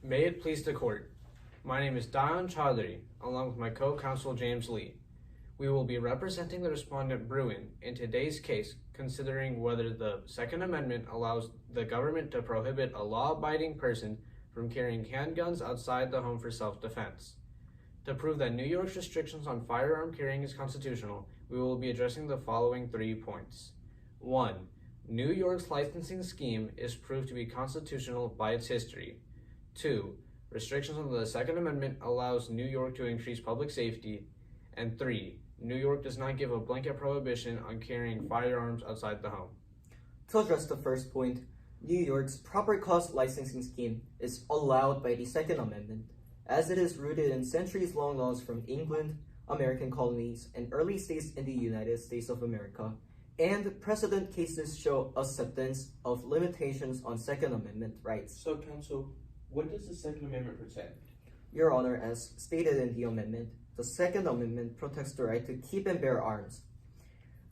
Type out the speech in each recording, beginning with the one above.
May it please the court. My name is Dayan Chaudhary, along with my co-counsel James Lee. We will be representing the respondent Bruin in today's case, considering whether the Second Amendment allows the government to prohibit a law-abiding person from carrying handguns outside the home for self-defense. To prove that New York's restrictions on firearm carrying is constitutional, we will be addressing the following 3 points. 1. New York's licensing scheme is proved to be constitutional by its history. 2. Restrictions on the Second Amendment allows New York to increase public safety. And 3. New York does not give a blanket prohibition on carrying firearms outside the home. To address the first point, New York's proper cause licensing scheme is allowed by the Second Amendment, as it is rooted in centuries-long laws from England, American colonies, and early states in the United States of America, and precedent cases show acceptance of limitations on Second Amendment rights. So, counsel, what does the Second Amendment protect? Your Honor, as stated in the amendment, the Second Amendment protects the right to keep and bear arms.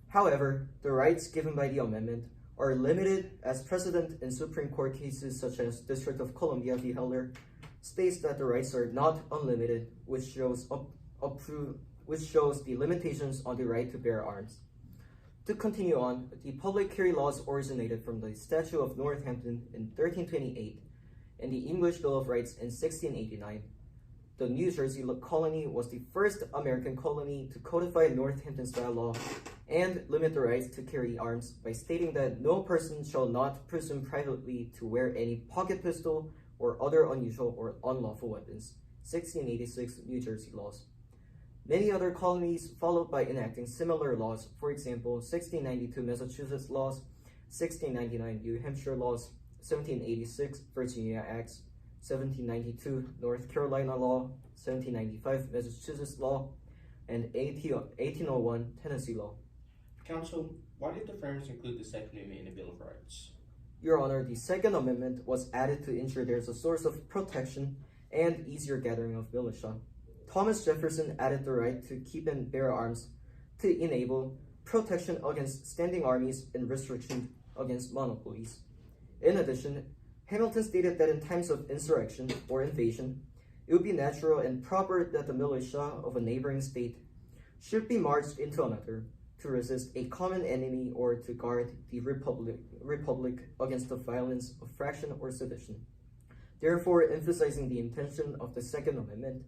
However, the rights given by the amendment are limited, as precedent in Supreme Court cases such as District of Columbia v. Heller states that the rights are not unlimited, which shows the limitations on the right to bear arms. To continue on, the public carry laws originated from the Statute of Northampton in 1328 and the English Bill of Rights in 1689. The New Jersey colony was the first American colony to codify Northampton-style law and limit the rights to carry arms by stating that no person shall not presume privately to wear any pocket pistol or other unusual or unlawful weapons. 1686 New Jersey laws. Many other colonies followed by enacting similar laws, for example, 1692 Massachusetts laws, 1699 New Hampshire laws, 1786 Virginia Acts, 1792 North Carolina law, 1795 Massachusetts law, and 1801 Tennessee law. Counsel, why did the framers include the Second Amendment in the Bill of Rights? Your Honor, the Second Amendment was added to ensure there's a source of protection and easier gathering of militia. Thomas Jefferson added the right to keep and bear arms to enable protection against standing armies and restriction against monopolies. In addition, Hamilton stated that in times of insurrection or invasion, it would be natural and proper that the militia of a neighboring state should be marched into another to resist a common enemy or to guard the republic against the violence of faction or sedition, therefore emphasizing the intention of the Second Amendment.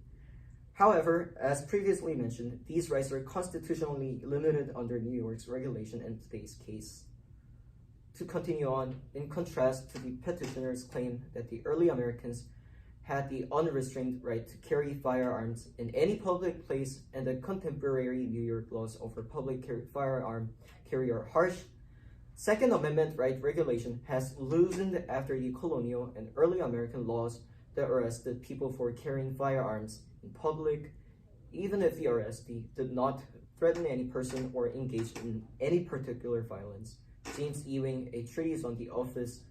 However, as previously mentioned, these rights are constitutionally limited under New York's regulation in today's case. To continue on, in contrast to the petitioner's claim that the early Americans had the unrestrained right to carry firearms in any public place and the contemporary New York laws over public firearm carry are harsh, Second Amendment right regulation has loosened after the colonial and early American laws that arrested people for carrying firearms in public, even if the arrestee did not threaten any person or engage in any particular violence. James Ewing, a treatise on the office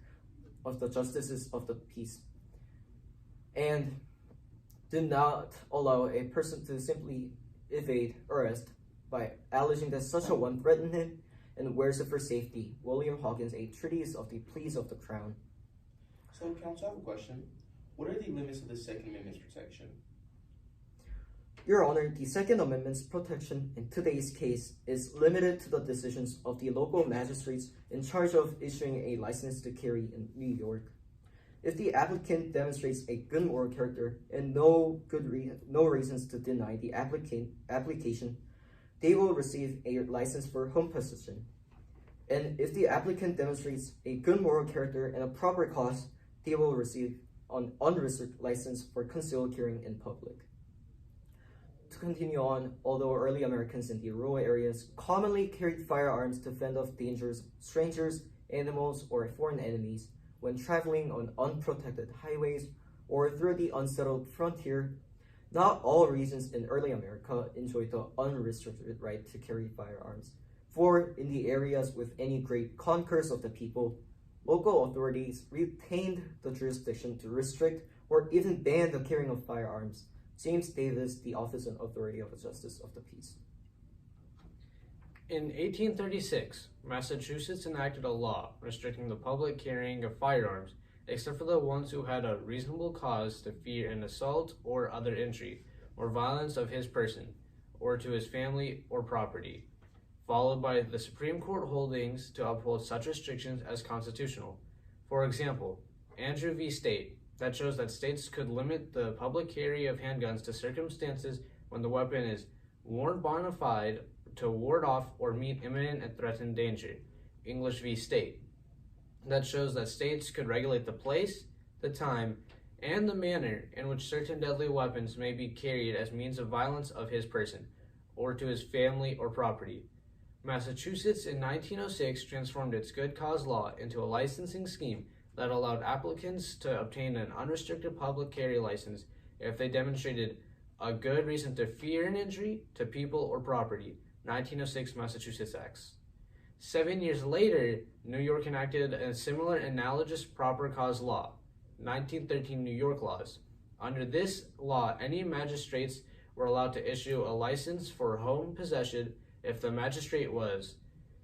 of the Justices of the Peace, and do not allow a person to simply evade arrest by alleging that such a one threatened him and wears it for safety. William Hawkins, a treatise of the pleas of the crown. So, counsel, I have a question. What are the limits of the Second Amendment's protection? Your Honor, the Second Amendment's protection in today's case is limited to the decisions of the local magistrates in charge of issuing a license to carry in New York. If the applicant demonstrates a good moral character and no reasons to deny the application, they will receive a license for home possession. And if the applicant demonstrates a good moral character and a proper cause, they will receive an unrestricted license for concealed carrying in public. To continue on, although early Americans in the rural areas commonly carried firearms to fend off dangers, strangers, animals, or foreign enemies when traveling on unprotected highways or through the unsettled frontier, not all regions in early America enjoyed the unrestricted right to carry firearms. For in the areas with any great concourse of the people, local authorities retained the jurisdiction to restrict or even ban the carrying of firearms. James Davis, The Office and Authority of the Justice of the Peace. In 1836, Massachusetts enacted a law restricting the public carrying of firearms except for the ones who had a reasonable cause to fear an assault or other injury or violence of his person, or to his family or property, followed by the Supreme Court holdings to uphold such restrictions as constitutional. For example, Andrew v. State, that shows that states could limit the public carry of handguns to circumstances when the weapon is worn bona fide to ward off or meet imminent and threatened danger. English v. State, that shows that states could regulate the place, the time, and the manner in which certain deadly weapons may be carried as means of violence of his person, or to his family or property. Massachusetts in 1906 transformed its good cause law into a licensing scheme that allowed applicants to obtain an unrestricted public carry license if they demonstrated a good reason to fear an injury to people or property. 1906 Massachusetts Acts. 7 years later, New York enacted a similar analogous proper cause law, 1913 New York laws. Under this law, any magistrates were allowed to issue a license for home possession if the magistrate was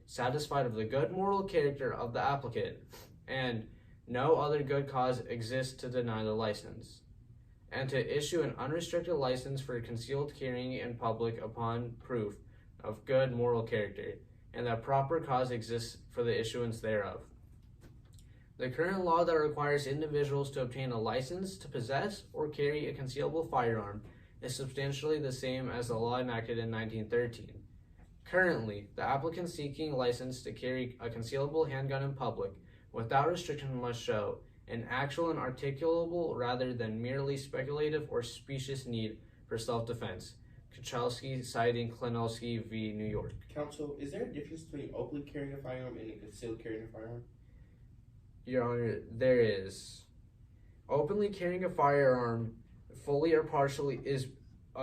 satisfied of the good moral character of the applicant and no other good cause exists to deny the license, and to issue an unrestricted license for concealed carrying in public upon proof of good moral character, and that proper cause exists for the issuance thereof. The current law that requires individuals to obtain a license to possess or carry a concealable firearm is substantially the same as the law enacted in 1913. Currently, the applicant seeking a license to carry a concealable handgun in public without restriction must show an actual and articulable rather than merely speculative or specious need for self-defense. Kachalski citing Klenowski v. New York. Counsel, is there a difference between openly carrying a firearm and a concealed carrying a firearm? Your Honor, there is. Openly carrying a firearm fully or partially is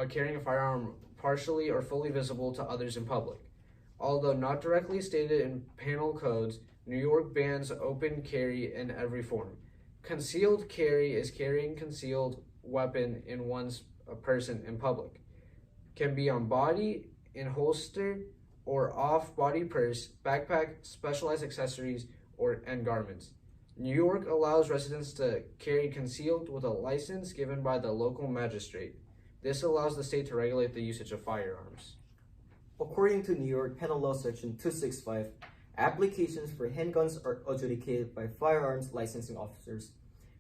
carrying a firearm partially or fully visible to others in public. Although not directly stated in penal codes, New York bans open carry in every form. Concealed carry is carrying concealed weapon in one's person in public. Can be on body, in holster, or off-body purse, backpack, specialized accessories, and garments. New York allows residents to carry concealed with a license given by the local magistrate. This allows the state to regulate the usage of firearms. According to New York Penal Law Section 265, applications for handguns are adjudicated by firearms licensing officers,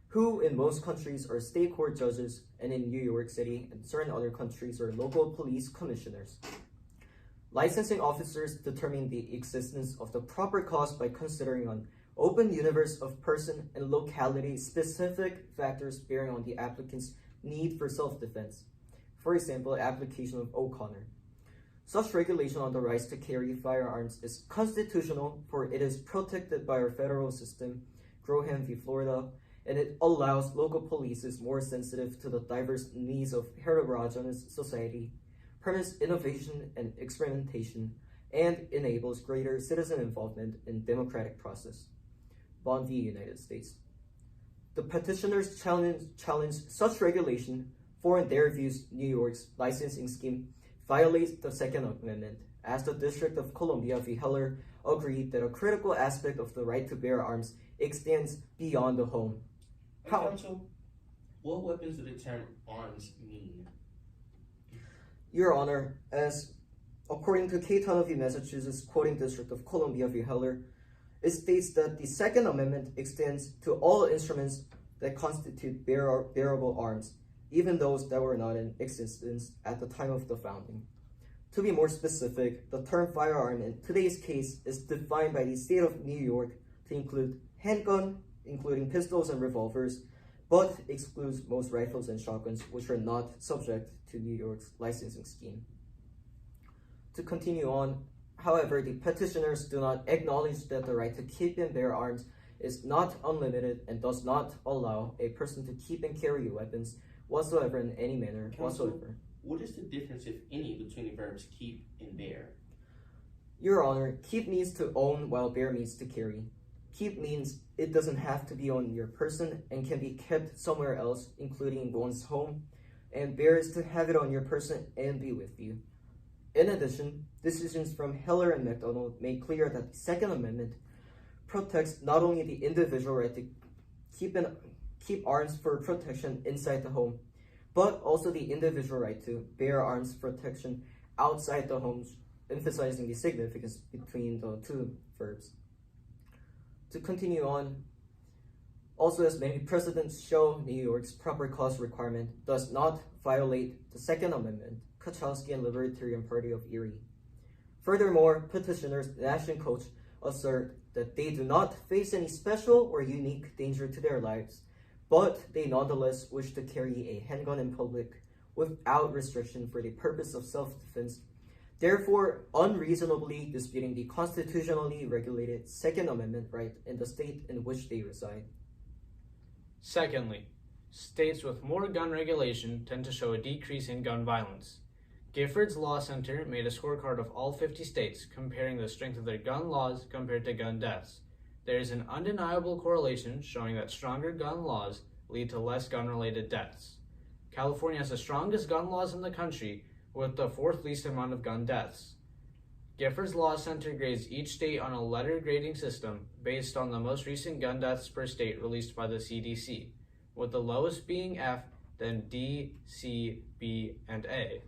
who in most countries are state court judges, and in New York City and certain other countries are local police commissioners. Licensing officers determine the existence of the proper cause by considering an open universe of person and locality specific factors bearing on the applicant's need for self-defense. For example, application of O'Connor. Such regulation on the rights to carry firearms is constitutional, for it is protected by our federal system, Graham v. Florida, and it allows local police more sensitive to the diverse needs of heterogeneous society, permits innovation and experimentation, and enables greater citizen involvement in democratic process. Bond v. United States. The petitioners challenge such regulation, for in their views, New York's licensing scheme violates the Second Amendment, as the District of Columbia v. Heller agreed that a critical aspect of the right to bear arms extends beyond the home. Counsel, what weapons do the term arms mean? Your Honor, as according to Caetano v. Massachusetts, quoting District of Columbia v. Heller, it states that the Second Amendment extends to all instruments that constitute bearable arms, even those that were not in existence at the time of the founding. To be more specific, the term firearm in today's case is defined by the state of New York to include handgun, including pistols and revolvers, but excludes most rifles and shotguns, which are not subject to New York's licensing scheme. To continue on, however, the petitioners do not acknowledge that the right to keep and bear arms is not unlimited and does not allow a person to keep and carry weapons whatsoever in any manner whatsoever. What is the difference, if any, between the verbs keep and bear? Your Honor, keep means to own, while bear means to carry. Keep means it doesn't have to be on your person and can be kept somewhere else, including one's home, and bear is to have it on your person and be with you. In addition, decisions from Heller and McDonald make clear that the Second Amendment protects not only the individual right to keep arms for protection inside the home, but also the individual right to bear arms protection outside the homes, emphasizing the significance between the two verbs. To continue on, also as many precedents show, New York's proper cause requirement does not violate the Second Amendment, Kuchowski and Libertarian Party of Erie. Furthermore, petitioners Nash and Koch assert that they do not face any special or unique danger to their lives, but they nonetheless wish to carry a handgun in public without restriction for the purpose of self-defense, therefore unreasonably disputing the constitutionally regulated Second Amendment right in the state in which they reside. Secondly, states with more gun regulation tend to show a decrease in gun violence. Giffords Law Center made a scorecard of all 50 states comparing the strength of their gun laws compared to gun deaths. There is an undeniable correlation showing that stronger gun laws lead to less gun-related deaths. California has the strongest gun laws in the country with the fourth least amount of gun deaths. Giffords Law Center grades each state on a letter grading system based on the most recent gun deaths per state released by the CDC, with the lowest being F, then D, C, B, and A.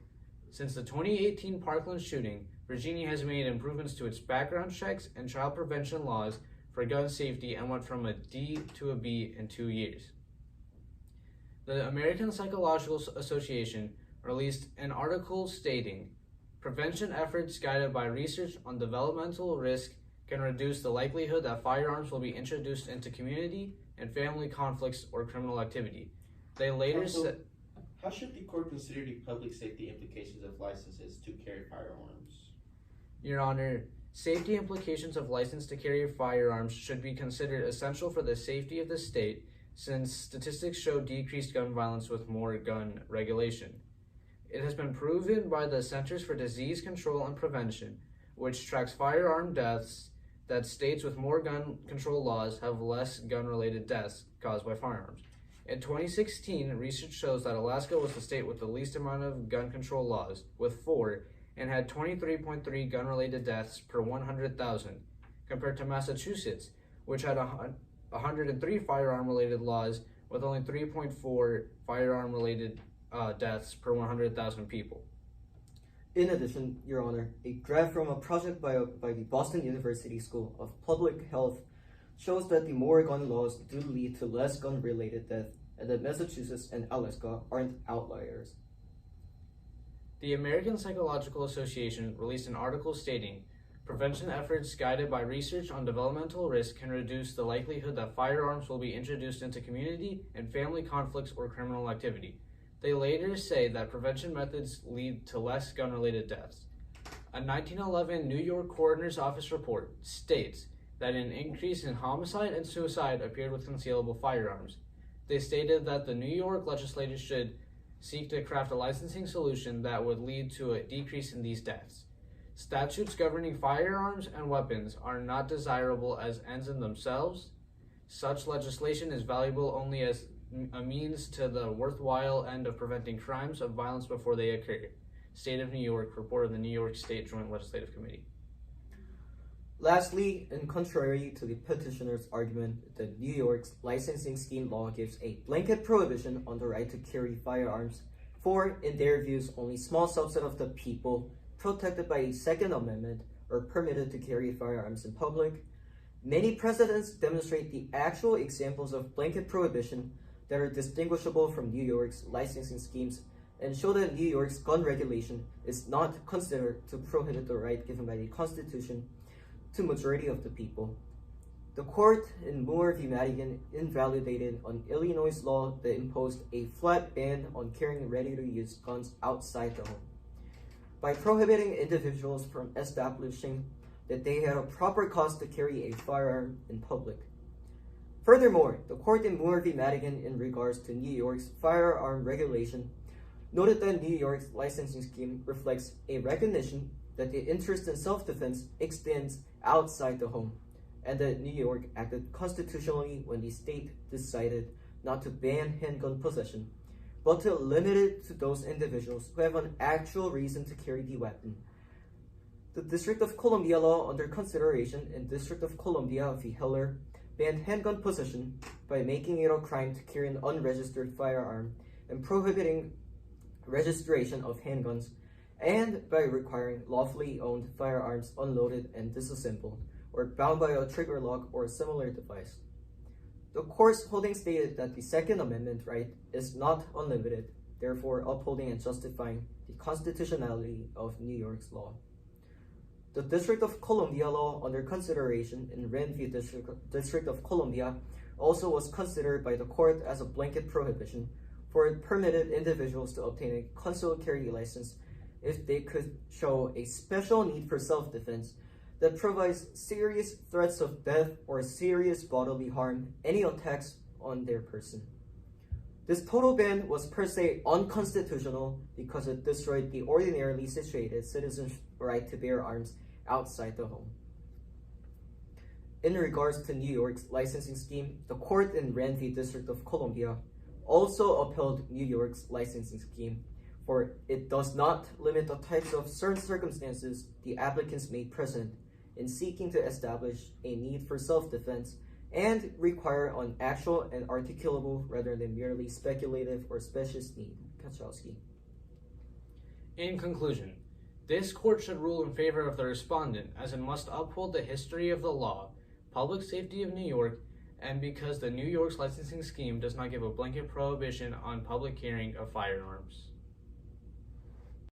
Since the 2018 Parkland shooting, Virginia has made improvements to its background checks and child prevention laws for gun safety and went from a D to a B in 2 years. The American Psychological Association released an article stating, "Prevention efforts guided by research on developmental risk can reduce the likelihood that firearms will be introduced into community and family conflicts or criminal activity." They later said, how should the court consider the public safety implications of licenses to carry firearms? Your Honor, safety implications of license to carry firearms should be considered essential for the safety of the state, since statistics show decreased gun violence with more gun regulation. It has been proven by the Centers for Disease Control and Prevention, which tracks firearm deaths, that states with more gun control laws have less gun-related deaths caused by firearms. In 2016, research shows that Alaska was the state with the least amount of gun control laws, with 4, and had 23.3 gun-related deaths per 100,000, compared to Massachusetts, which had 103 firearm-related laws, with only 3.4 firearm-related deaths per 100,000 people. In addition, Your Honor, a graph from a project by the Boston University School of Public Health shows that the more gun laws do lead to less gun-related death, and that Massachusetts and Alaska aren't outliers. The American Psychological Association released an article stating, "Prevention efforts guided by research on developmental risk can reduce the likelihood that firearms will be introduced into community and family conflicts or criminal activity." They later say that prevention methods lead to less gun-related deaths. A 1911 New York Coroner's Office report states that an increase in homicide and suicide appeared with concealable firearms. They stated that the New York legislators should seek to craft a licensing solution that would lead to a decrease in these deaths. Statutes governing firearms and weapons are not desirable as ends in themselves. Such legislation is valuable only as a means to the worthwhile end of preventing crimes of violence before they occur. State of New York, report of the New York State Joint Legislative Committee. Lastly, and contrary to the petitioner's argument that New York's licensing scheme law gives a blanket prohibition on the right to carry firearms for, in their views, only small subset of the people protected by a Second Amendment are permitted to carry firearms in public, many precedents demonstrate the actual examples of blanket prohibition that are distinguishable from New York's licensing schemes and show that New York's gun regulation is not considered to prohibit the right given by the Constitution to majority of the people. The court in Moore v. Madigan invalidated an Illinois law that imposed a flat ban on carrying ready-to-use guns outside the home by prohibiting individuals from establishing that they had a proper cause to carry a firearm in public. Furthermore, the court in Moore v. Madigan in regards to New York's firearm regulation noted that New York's licensing scheme reflects a recognition that the interest in self-defense extends outside the home, and that New York acted constitutionally when the state decided not to ban handgun possession, but to limit it to those individuals who have an actual reason to carry the weapon. The District of Columbia law under consideration in District of Columbia v. Heller banned handgun possession by making it a crime to carry an unregistered firearm and prohibiting registration of handguns, and by requiring lawfully owned firearms unloaded and disassembled, or bound by a trigger lock or a similar device. The court's holding stated that the Second Amendment right is not unlimited, therefore upholding and justifying the constitutionality of New York's law. The District of Columbia law under consideration in Rand v. District of Columbia also was considered by the court as a blanket prohibition, for it permitted individuals to obtain a concealed carry license if they could show a special need for self-defense that provides serious threats of death or serious bodily harm, any attacks on their person. This total ban was per se unconstitutional because it destroyed the ordinarily situated citizen's right to bear arms outside the home. In regards to New York's licensing scheme, the court in Rand v. District of Columbia also upheld New York's licensing scheme, for it does not limit the types of certain circumstances the applicants may present in seeking to establish a need for self-defense and require an actual and articulable rather than merely speculative or specious need. Kaczowski. In conclusion, this court should rule in favor of the respondent, as it must uphold the history of the law, public safety of New York, and because the New York's licensing scheme does not give a blanket prohibition on public carrying of firearms.